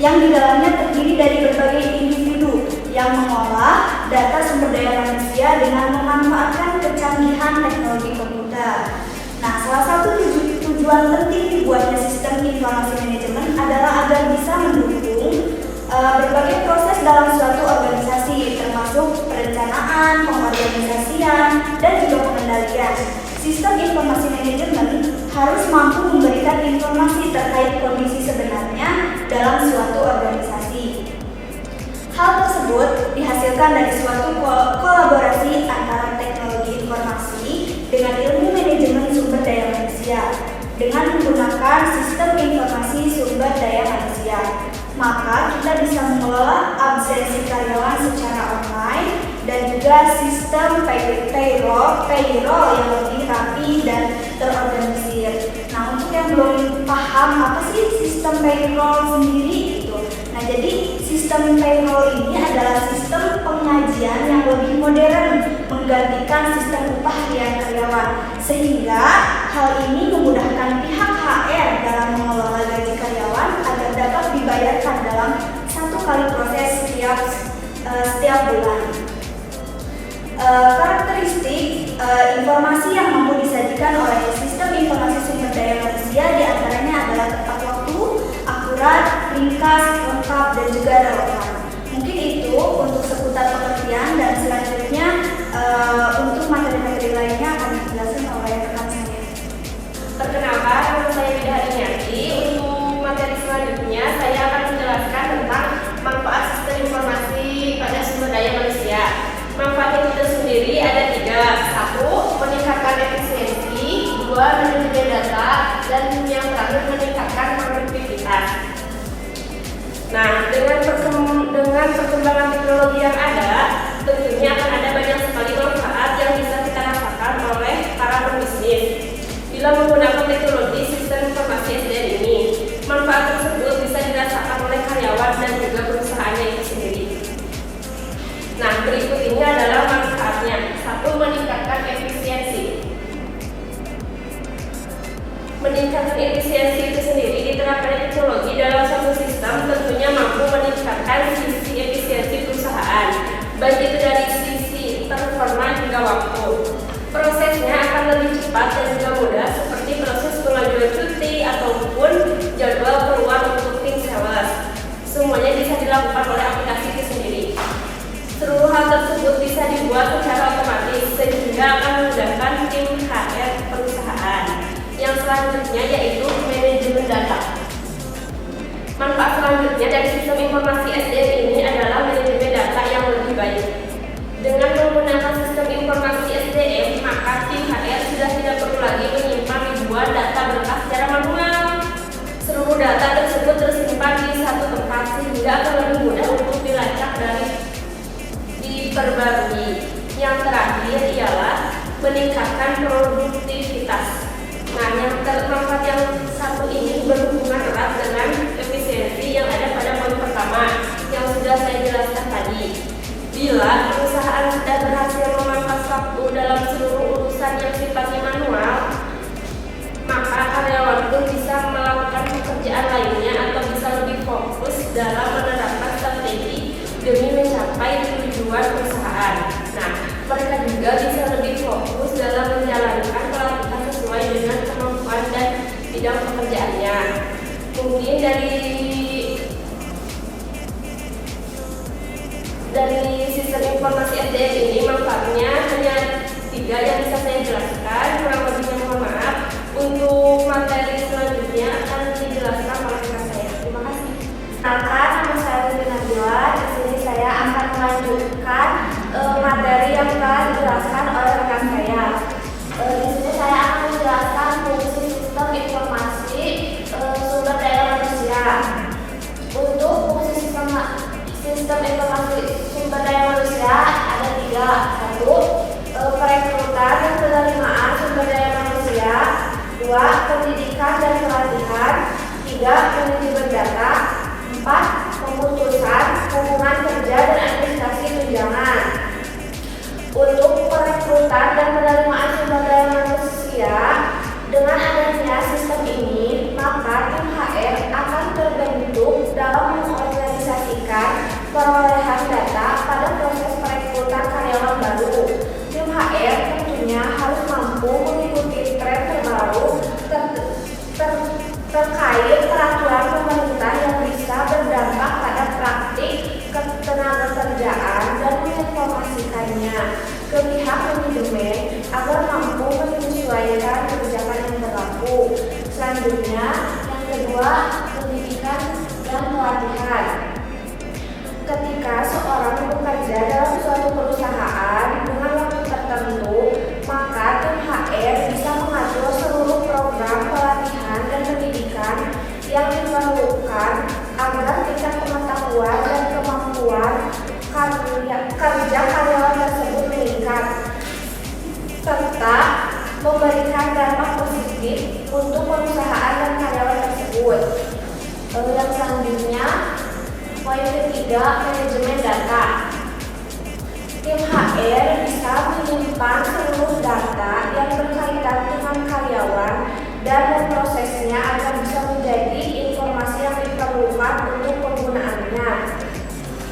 yang di dalamnya terdiri dari berbagai individu yang mengolah data sumber daya manusia dengan memanfaatkan kecanggihan teknologi komputer. Nah, salah satu tujuan penting dibuatnya sistem informasi manajemen adalah agar bisa mendukung berbagai proses dalam suatu organisasi, termasuk perencanaan, pengorganisasian, dan juga pengendalian. Sistem informasi manajemen harus mampu memberikan informasi terkait kondisi sebenarnya dalam suatu organisasi. Hal tersebut dihasilkan dari suatu kolaborasi antara teknologi informasi dengan ilmu manajemen sumber daya manusia. Dengan menggunakan sistem informasi sumber daya manusia, maka kita bisa mengelola absensi karyawan secara online dan juga sistem payroll yang lebih rapi dan terorganisir. Nah, untuk yang belum paham apa sih sistem payroll sendiri itu. Nah, jadi sistem payroll ini adalah sistem pengajian yang lebih modern menggantikan sistem upah harian karyawan, sehingga hal ini memudahkan pihak HR dalam mengelola gaji karyawan agar dapat dibayarkan dalam satu kali proses setiap bulan. Karakteristik informasi yang mampu disajikan oleh sistem informasi sumber daya manusia diantaranya adalah tepat waktu, akurat, ringkas, lengkap, dan juga relevan. Mungkin itu untuk seputar pengertian, dan selanjutnya untuk materi-materi lainnya akan dijelaskan oleh rekan saya. Perkenalkan, nama saya Bida Iniati. Untuk materi selanjutnya saya akan menjelaskan tentang manfaat sistem informasi pada sumber daya manusia. Manfaat itu sendiri ada 3. 1. Meningkatkan efisiensi. 2. Manajemen data. Dan yang terakhir meningkatkan produktivitas. Nah, dengan perkembangan teknologi yang ada, tentunya akan ada banyak sekali manfaat yang bisa kita rasakan oleh para pebisnis bila menggunakan teknologi sistem informasi SDM ini. Manfaat tersebut bisa dirasakan oleh karyawan dan juga perusahaannya itu sendiri. Nah, berikut ini adalah manfaatnya. 1. Meningkatkan efisiensi. Meningkatkan efisiensi itu sendiri diterapkan teknologi dalam suatu sistem tentunya mampu meningkatkan sisi efisiensi perusahaan, baik itu dari sisi performa hingga waktu. Prosesnya akan lebih cepat dan juga mudah, seperti proses pengajuan cuti ataupun jadwal keluar untuk tim sales. Semuanya bisa dilakukan oleh aplikasi itu sendiri. Seluruh hal tersebut bisa dibuat secara otomatis sehingga akan memudahkan tim HR perusahaan. Yang selanjutnya yaitu manajemen data. Manfaat selanjutnya dari sistem informasi SDM ini adalah manajemen data yang lebih baik. Dengan menggunakan sistem informasi SDM, maka tim HR sudah tidak perlu lagi menyimpan ribuan data berkas secara manual. Seluruh data tersebut tersimpan di satu tempat sehingga akan lebih mudah untuk dilacak dan diperbarui. Yang terakhir ialah meningkatkan produktivitas. Nah, manfaat yang satu ini berhubungan erat dengan efisiensi yang ada pada poin pertama yang sudah saya jelaskan tadi. Bila perusahaan sudah berhasil memangkas waktu dalam seluruh urusan yang sifatnya manual, maka karyawan pun bisa melakukan pekerjaan lainnya atau bisa lebih fokus dalam menerapkan strategi demi mencapai tujuan perusahaan. Nah, mereka juga bisa lebih fokus dalam menjalankan pelatihan sesuai dengan kemampuan dan bidang pekerjaannya. Mungkin dari sistem informasi SDM ini manfaatnya hanya 3 yang bisa saya jelaskan. Kurang lebihnya mohon maaf. Untuk materi selanjutnya akan dijelaskan oleh rekan saya. Terima kasih. Perkenalkan, nama saya Lili Nabila. Di sini saya akan melanjutkan materi yang telah dijelaskan oleh rekan saya. Di sini saya akan menjelaskan fungsi sistem informasi sumber daya manusia. Untuk fungsi sistem informasi sumber daya manusia ada 3. 1. Perekrutan dan penerimaan sumber daya manusia. 2. Pendidikan dan pelatihan. 3. Manajemen data. 4. Pemutusan hubungan kerja dan administrasi tunjangan. Untuk perekrutan dan penerimaan sumber daya manusia, dengan adanya sistem ini, maka tim HR akan terbentuk dalam kedua, pendidikan dan pelatihan. Ketika seorang bekerja dalam suatu perusahaan dengan waktu tertentu, maka tim HR bisa mengatur seluruh program pelatihan dan pendidikan yang diperlukan agar tingkat pengetahuan dan kemampuan kerja karyawan tersebut meningkat, serta memberikan dampak positif untuk perusahaan dan karyawan tersebut. Yang selanjutnya, poin ketiga, manajemen data. Tim HR bisa menyimpan seluruh data yang berkaitan dengan karyawan dan memprosesnya agar bisa menjadi informasi yang diperlukan untuk penggunaannya.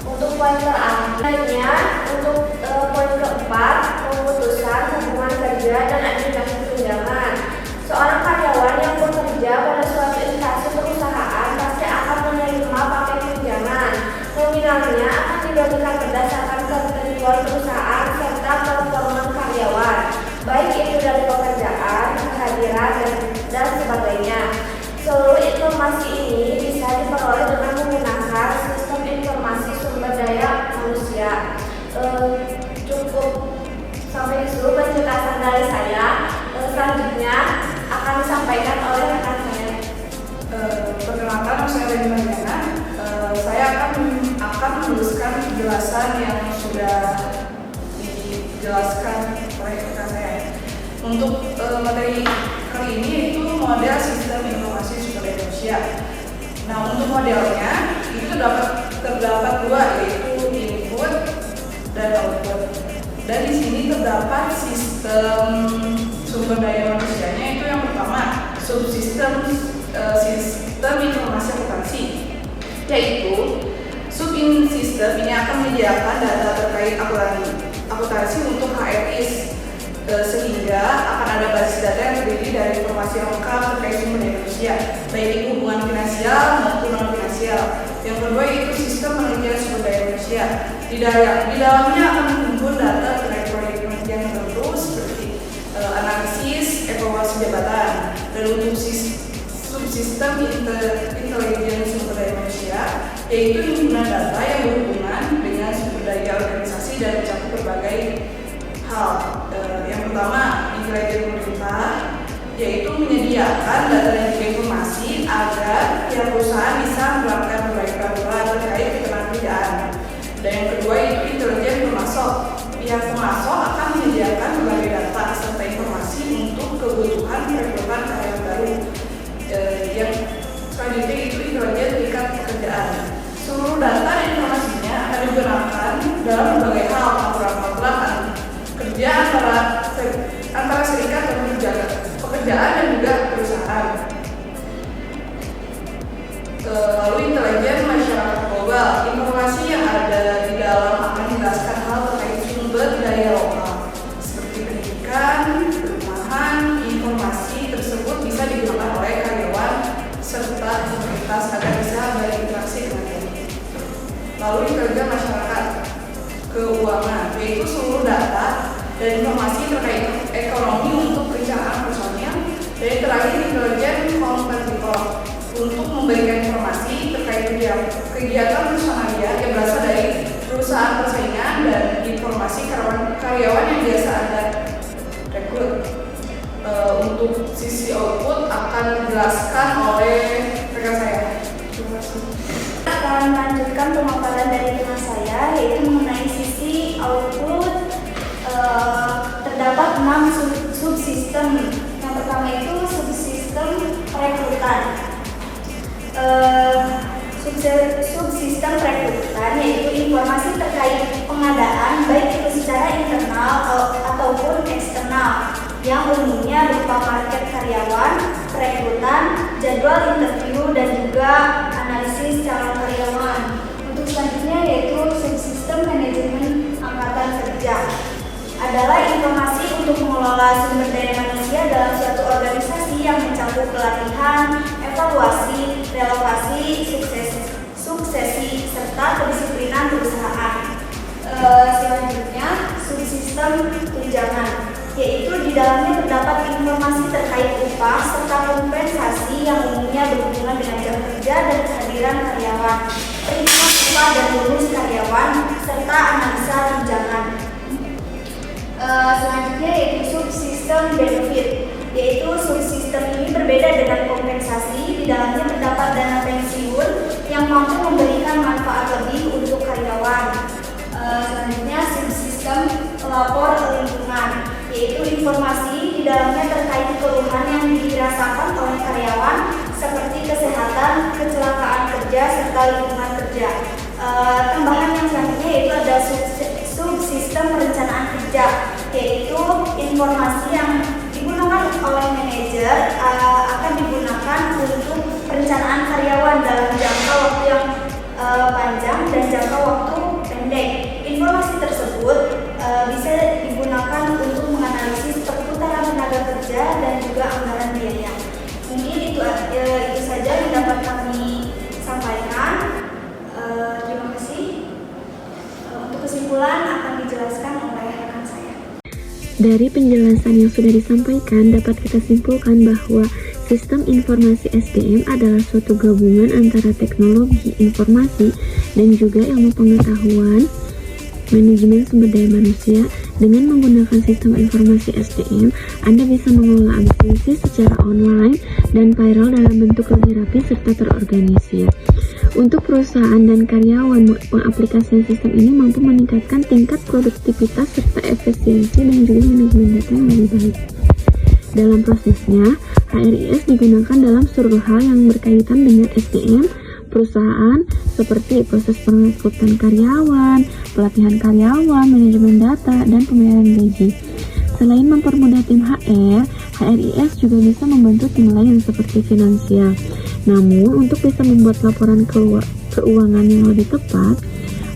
Untuk poin terakhirnya, untuk poin keempat, pemutusan hubungan kerja dan administrasi tunjangan. Seorang karyawan yang bekerja pada suatu instansi perusahaan pasti akan menerima paket tunjangan. Nominalnya akan diberikan berdasarkan ketentuan perusahaan serta performa karyawan, baik itu dari pekerjaan, kehadiran, dan sebagainya. Seluruh informasi ini bisa diperoleh dengan menggunakan sistem informasi sumber daya manusia. Cukup sampai di situ penjelasan dari saya. Selanjutnya akan disampaikan oleh rekan saya. Perkenalkan, saya Leni Mariana. Saya akan meneruskan penjelasan yang sudah dijelaskan oleh rekan saya. Untuk materi kali ini yaitu model sistem informasi sumber daya manusia. Nah, untuk modelnya itu terdapat dua, yaitu input dan output. Dan di sini terdapat sistem sumber daya manusianya, itu yang pertama subsistem sistem informasi akuntansi, yaitu subsistem ini akan menyediakan data terkait akuntansi untuk HRIs, sehingga akan ada basis data yang terdiri dari informasi lengkap terkait sumber daya manusia, baik itu hubungan finansial maupun non finansial. Yang kedua yaitu sistem penelitian sumber daya manusia. Di dalamnya akan menghimpun data terkait proyek penelitian tertentu seperti analisis, evaluasi jabatan. Dan untuk subsistem intelijen sumber daya manusia, yaitu himpunan data yang berhubungan dengan sumber daya organisasi dan mencakup berbagai hal. Yang pertama, intelijen pemerintah, yaitu menyediakan data dan juga informasi agar pihak perusahaan bisa menerapkan berbagai peraturan terkait ketenagakerjaan. Dan yang kedua itu intelijen pemasok. Pihak pemasok akan menyediakan berbagai data serta informasi untuk kebutuhan perekrutan karyawan baru. Yang selanjutnya itu intelijen tingkat pekerjaan. Seluruh data dan informasinya akan digunakan dalam berbagai hal, laporan kerja antara serikat dan pekerjaan dan juga perusahaan. Lalu intelijen masyarakat global, informasi yang ada di dalam akan menjelaskan hal terkait sumber daya lokal seperti pendidikan, perumahan. Informasi tersebut bisa digunakan oleh karyawan serta komunitas agar bisa berinteraksi dengan baik. Lalu intelijen masyarakat keuangan, yaitu seluruh data dan informasi terkait ekonomi untuk perencanaan personil. Dan terakhir intelijen kompetitor, untuk memberikan informasi terkait kegiatan personalia yang berasal dari perusahaan persaingan dan informasi karyawan yang biasa Anda rekrut. Untuk sisi output akan dijelaskan oleh rekan saya. Terima kasih. Akan melanjutkan pemaparan dari rekan saya, yaitu mengenai sisi output. Terdapat 6 subsistem. Yang pertama itu subsistem perekrutan. Subsistem perekrutan yaitu informasi terkait pengadaan baik itu secara internal ataupun eksternal, yang umumnya berupa market karyawan, perekrutan, jadwal interview, dan juga analisis calon karyawan. Untuk selanjutnya yaitu subsistem manajemen angkatan kerja, adalah informasi untuk mengelola sumber daya manusia dalam suatu organisasi yang mencakup pelatihan, evaluasi, relokasi, suksesi, serta kedisiplinan perusahaan. Selanjutnya, subsistem tunjangan. yaitu di dalamnya terdapat informasi terkait upah serta kompensasi yang umumnya berhubungan dengan jam kerja dan kehadiran karyawan, perhitungan upah dan bonus karyawan, serta analisa tunjangan. Selanjutnya yaitu subsistem benefit, yaitu subsistem ini berbeda dengan kompensasi. Di dalamnya terdapat dana pensiun yang mampu memberikan manfaat lebih untuk karyawan. Selanjutnya subsistem pelapor lingkungan, yaitu informasi di dalamnya terkait keluhan yang dirasakan oleh karyawan seperti kesehatan, kecelakaan kerja, serta lingkungan kerja. Tambahan yang selanjutnya yaitu ada subsistem perencanaan kerja, yaitu informasi yang digunakan oleh manajer akan digunakan untuk perencanaan karyawan dalam jangka waktu yang panjang dan jangka waktu pendek. Informasi tersebut bisa digunakan untuk menganalisis perputaran tenaga kerja dan juga anggaran biaya. Mungkin itu saja yang dapat kami sampaikan. Terima kasih. Untuk kesimpulan akan dijelaskan oleh rekan saya. Dari penjelasan yang sudah disampaikan, dapat kita simpulkan bahwa sistem informasi SDM adalah suatu gabungan antara teknologi informasi dan juga ilmu pengetahuan manajemen sumber daya manusia. Dengan menggunakan sistem informasi SDM, Anda bisa mengelola absensi secara online dan viral dalam bentuk lebih rapi serta terorganisir. Untuk perusahaan dan karyawan, pengaplikasian sistem ini mampu meningkatkan tingkat produktivitas serta efisiensi dan juga manajemen data yang lebih baik. Dalam prosesnya, HRIS digunakan dalam seluruh hal yang berkaitan dengan SDM perusahaan seperti proses perekrutan karyawan, pelatihan karyawan, manajemen data, dan pembayaran gaji. Selain mempermudah tim HR, HRIS juga bisa membantu tim lain seperti finansial. Namun, untuk bisa membuat laporan keuangan yang lebih tepat,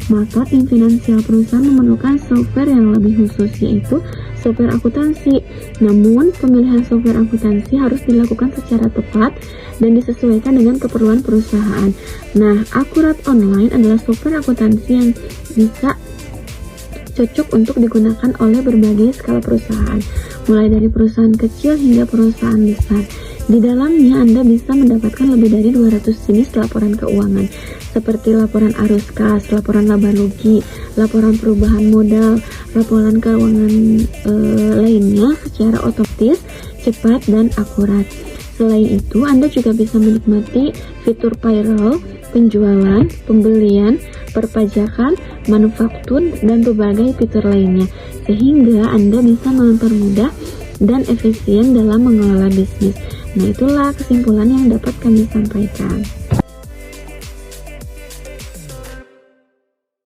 maka tim finansial perusahaan memerlukan software yang lebih khusus, yaitu software akuntansi. Namun, pemilihan software akuntansi harus dilakukan secara tepat dan disesuaikan dengan keperluan perusahaan. Nah, Akurat Online adalah software akuntansi yang bisa cocok untuk digunakan oleh berbagai skala perusahaan, mulai dari perusahaan kecil hingga perusahaan besar. Di dalamnya Anda bisa mendapatkan lebih dari 200 jenis laporan keuangan, seperti laporan arus kas, laporan laba rugi, laporan perubahan modal, laporan keuangan lainnya secara otomatis, cepat, dan akurat. Selain itu, Anda juga bisa menikmati fitur payroll, penjualan, pembelian, perpajakan, manufaktur, dan berbagai fitur lainnya, sehingga Anda bisa mempermudah dan efisien dalam mengelola bisnis. Nah, itulah kesimpulan yang dapat kami sampaikan.